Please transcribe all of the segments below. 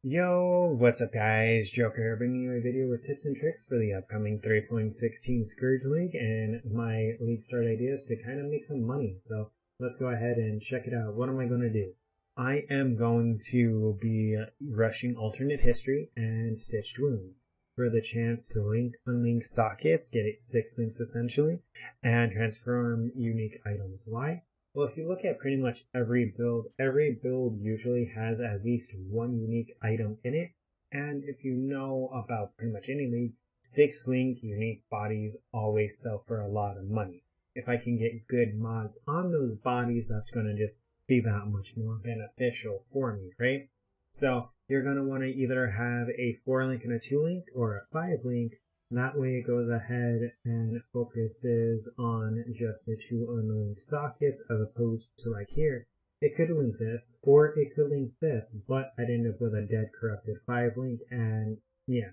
Yo, what's up guys? Joker here bringing you a video with tips and tricks for the upcoming 3.16 Scourge League and my league start ideas to kind of make some money. So let's go ahead and check it out. What am I going to do? I am going to be rushing alternate history and stitched wounds for the chance to link, unlink sockets, get it 6 links essentially, and transform unique items. Why? Well, if you look at pretty much every build usually has at least one unique item in it. And if you know about pretty much any league, 6 link unique bodies always sell for a lot of money. If I can get good mods on those bodies, that's going to just be that much more beneficial for me, right? So you're going to want to either have a 4 link and a 2 link or a 5 link. That way it goes ahead and focuses on just the 2 unlinked sockets as opposed to like here. It could link this or it could link this, but I'd end up with a dead corrupted 5 link. And yeah,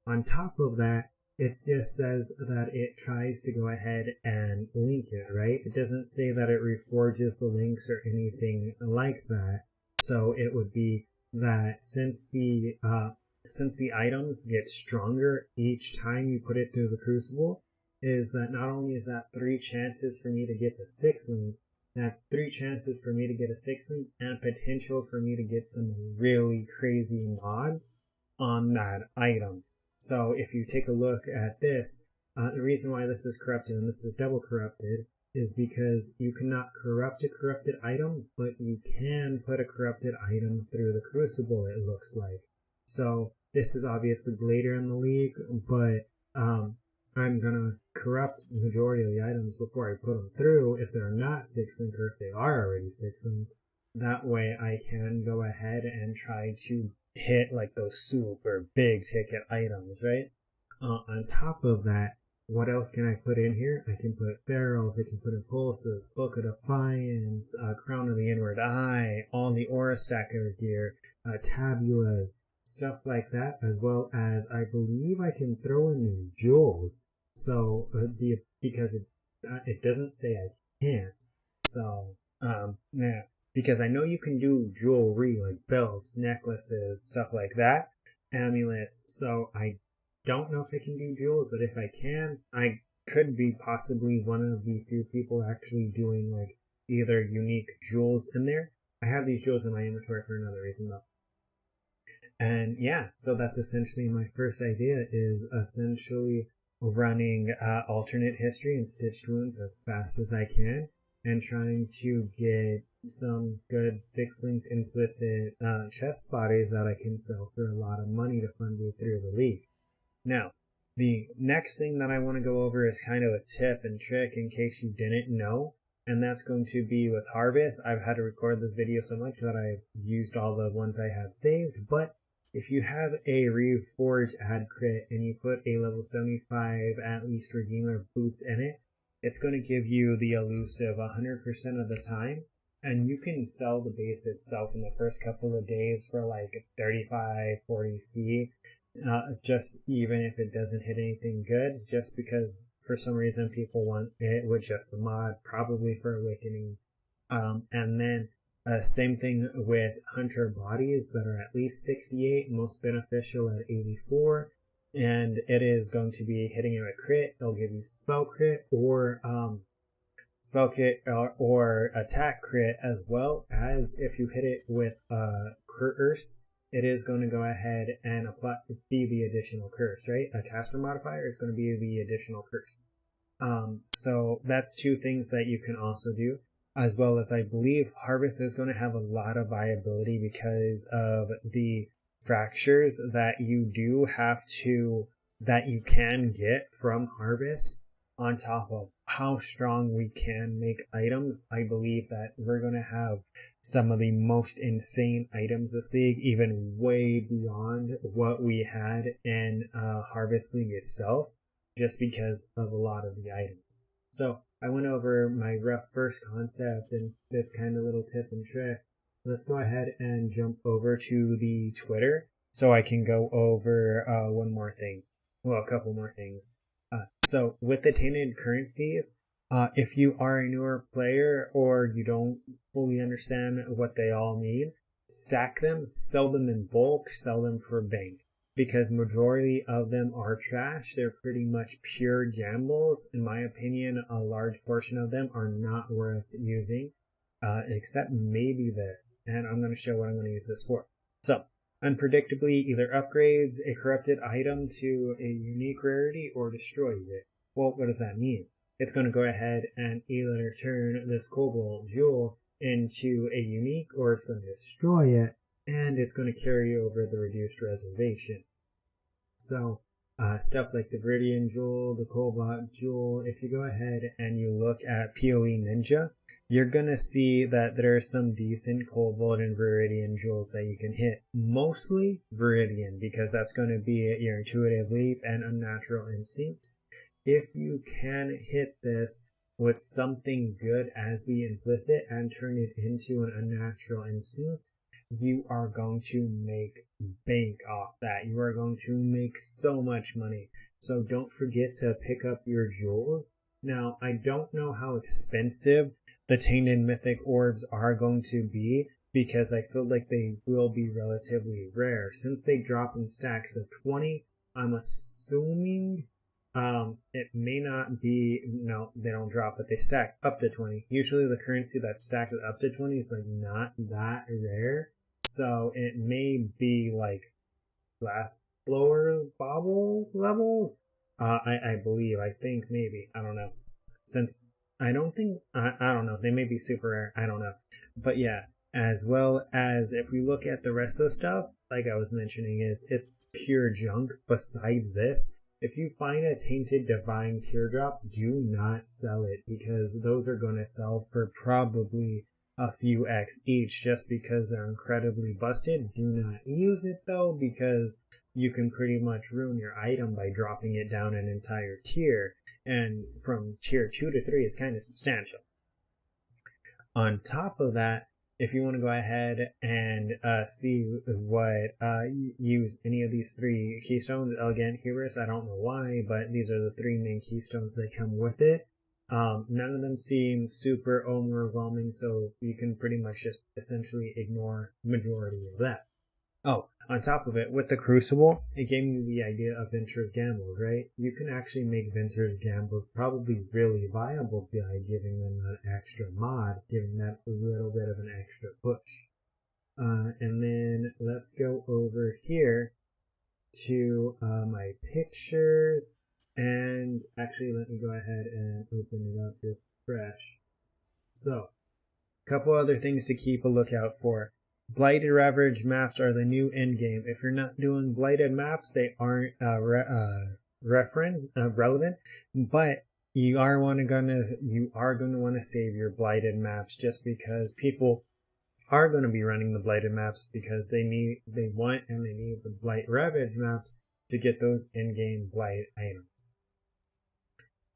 on top of that, it just says that it tries to go ahead and link it, right? It doesn't say that it reforges the links or anything like that. So it would be that since the items get stronger each time you put it through the crucible, is that not only is that 3 chances for me to get the 6 link, that's 3 chances for me to get a 6 link and potential for me to get some really crazy mods on that item. So if you take a look at this, the reason why this is corrupted and this is double corrupted is because you cannot corrupt a corrupted item, but you can put a corrupted item through the crucible, it looks like. So this is obviously later in the league, but I'm going to corrupt the majority of the items before I put them through if they're not 6 linked or if they are already 6 linked. That way I can go ahead and try to hit like those super big ticket items, right? On top of that, what else can I put in here? I can put ferals, I can put impulses, Cloak of Defiance, Crown of the Inward Eye, all the Aura Stacker gear, tabulas, stuff like that, as well as I believe I can throw in these jewels. So because it doesn't say I can't. So yeah, because I know you can do jewelry like belts, necklaces, stuff like that, amulets. So I don't know if I can do jewels, but if I can, I could be possibly one of the few people actually doing like either unique jewels in there. I have these jewels in my inventory for another reason though. And yeah, so that's essentially my first idea, is essentially running alternate history and stitched wounds as fast as I can and trying to get some good 6 linked implicit chest bodies that I can sell for a lot of money to fund me through the league. Now, the next thing that I want to go over is kind of a tip and trick in case you didn't know, and that's going to be with Harvest. I've had to record this video so much that I've used all the ones I have saved, but if you have a Reforge ad crit and you put a level 75 at least Redeemer boots in it, it's going to give you the elusive 100% of the time, and you can sell the base itself in the first couple of days for like 35-40 C. Just even if it doesn't hit anything good, just because for some reason people want it with just the mod, probably for Awakening. And then same thing with Hunter bodies that are at least 68, most beneficial at 84, and it is going to be hitting you a crit. They'll give you spell crit or spell kit or attack crit, as well as if you hit it with curse, it is going to go ahead and be the additional curse, right? A caster modifier is going to be the additional curse. So that's 2 things that you can also do, as well as I believe Harvest is going to have a lot of viability because of the fractures that you can get from Harvest. On top of how strong we can make items, I believe that we're going to have some of the most insane items this league, even way beyond what we had in Harvest League itself, just because of a lot of the items. So I went over my rough first concept and this kind of little tip and trick. Let's go ahead and jump over to the Twitter so I can go over one more thing. Well, a couple more things. So with the tainted currencies, if you are a newer player or you don't fully understand what they all mean, stack them, sell them in bulk, sell them for bank. Because majority of them are trash. They're pretty much pure gambles. In my opinion, a large portion of them are not worth using, except maybe this. And I'm going to show what I'm going to use this for. So, unpredictably either upgrades a corrupted item to a unique rarity or destroys it. Well, what does that mean? It's going to go ahead and either turn this cobalt jewel into a unique, or it's going to destroy it, and it's going to carry over the reduced reservation. So, stuff like the Viridian Jewel, the Cobalt Jewel, if you go ahead and you look at PoE Ninja, you're going to see that there are some decent Cobalt and Viridian Jewels that you can hit. Mostly Viridian, because that's going to be your intuitive leap and unnatural instinct. If you can hit this with something good as the implicit and turn it into an unnatural instinct, you are going to make bank off that. You are going to make so much money. So don't forget to pick up your jewels. Now, I don't know how expensive the Tainted Mythic Orbs are going to be, because I feel like they will be relatively rare. Since they drop in stacks of 20, I'm assuming it may not be, no, they don't drop, but they stack up to 20. Usually the currency that's stacked up to 20 is like not that rare. So it may be like glass blowers baubles level. I believe, I think maybe, I don't know. Since I don't think, I don't know, they may be super rare, I don't know. But yeah, as well as if we look at the rest of the stuff, like I was mentioning, it's pure junk. Besides this, if you find a Tainted Divine Teardrop, do not sell it, because those are going to sell for probably a few X each, just because they're incredibly busted. Do not use it though, because you can pretty much ruin your item by dropping it down an entire tier, and from tier 2 to 3 is kind of substantial. On top of that, if you want to go ahead and see what use any of these 3 keystones, Elegant Hubris, I don't know why, but these are the 3 main keystones that come with it. None of them seem super overwhelming, so you can pretty much just essentially ignore majority of that. Oh, on top of it, with the Crucible, it gave me the idea of Ventur's Gambles, right? You can actually make Ventur's Gambles probably really viable by giving them an extra mod, giving that a little bit of an extra push. And then let's go over here to my pictures, and actually let me go ahead and open it up just fresh. So, a couple other things to keep a lookout for. Blighted Ravage maps are the new endgame. If you're not doing blighted maps, they aren't relevant, but you are going to want to save your blighted maps, just because people are going to be running the blighted maps, because they need the Blight Ravage maps to get those in-game blight items.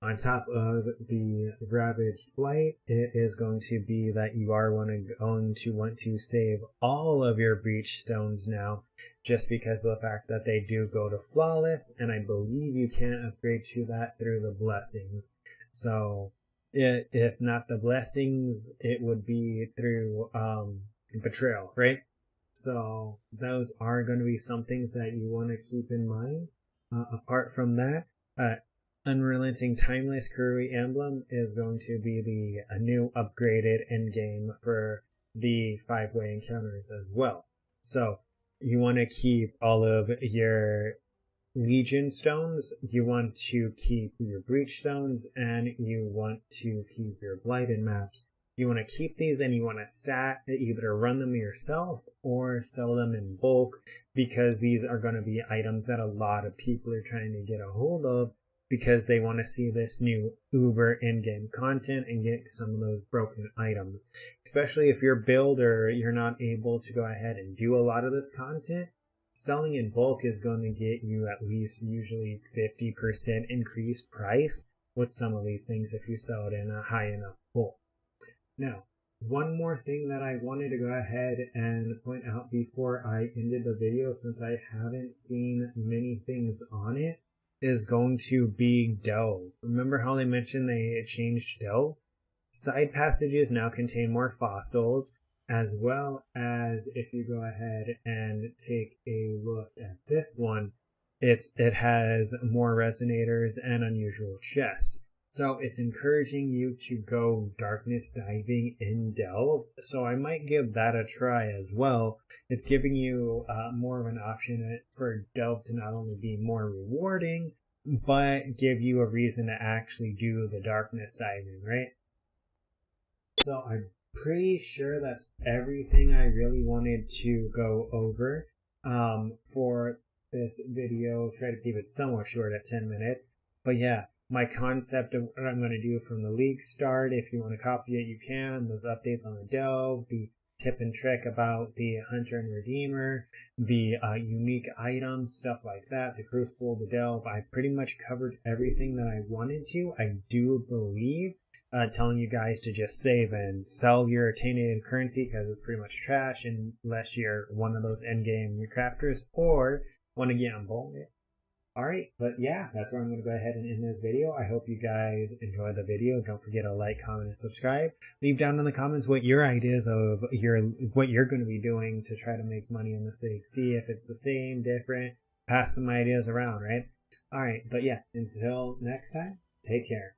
On top of the Ravaged Blight, it is going to be that you are going to want to save all of your Breach Stones now, just because of the fact that they do go to Flawless, and I believe you can upgrade to that through the Blessings. So, if not the Blessings, it would be through Betrayal, right? So, those are going to be some things that you want to keep in mind. Apart from that, Unrelenting Timeless Kurui Emblem is going to be a new upgraded endgame for the 5-way encounters as well. So you want to keep all of your Legion Stones, you want to keep your Breach Stones, and you want to keep your Blighted maps. You want to keep these, and you want to either run them yourself or sell them in bulk, because these are going to be items that a lot of people are trying to get a hold of, because they want to see this new Uber in-game content and get some of those broken items. Especially if you're builder, you're not able to go ahead and do a lot of this content. Selling in bulk is going to get you at least usually 50% increased price with some of these things if you sell it in a high enough bulk. Now, one more thing that I wanted to go ahead and point out before I ended the video, since I haven't seen many things on it, is going to be Delve. Remember how they mentioned they changed Delve? Side passages now contain more fossils, as well as if you go ahead and take a look at this one, it has more resonators and unusual chest. So it's encouraging you to go darkness diving in Delve. So I might give that a try as well. It's giving you more of an option for Delve to not only be more rewarding, but give you a reason to actually do the darkness diving, right? So I'm pretty sure that's everything I really wanted to go over for this video. Try to keep it somewhat short at 10 minutes. But yeah, my concept of what I'm going to do from the league start, if you want to copy it, you can. Those updates on the Delve, the tip and trick about the Hunter and Redeemer, the unique items, stuff like that, the Crucible, the Delve. I pretty much covered everything that I wanted to. I do believe telling you guys to just save and sell your tainted currency because it's pretty much trash unless you're one of those endgame crafters or want to gamble. Alright, but yeah, that's where I'm going to go ahead and end this video. I hope you guys enjoy the video. Don't forget to like, comment, and subscribe. Leave down in the comments what your ideas of what you're going to be doing to try to make money in this league. See if it's the same, different, pass some ideas around, right? Alright, but yeah, until next time, take care.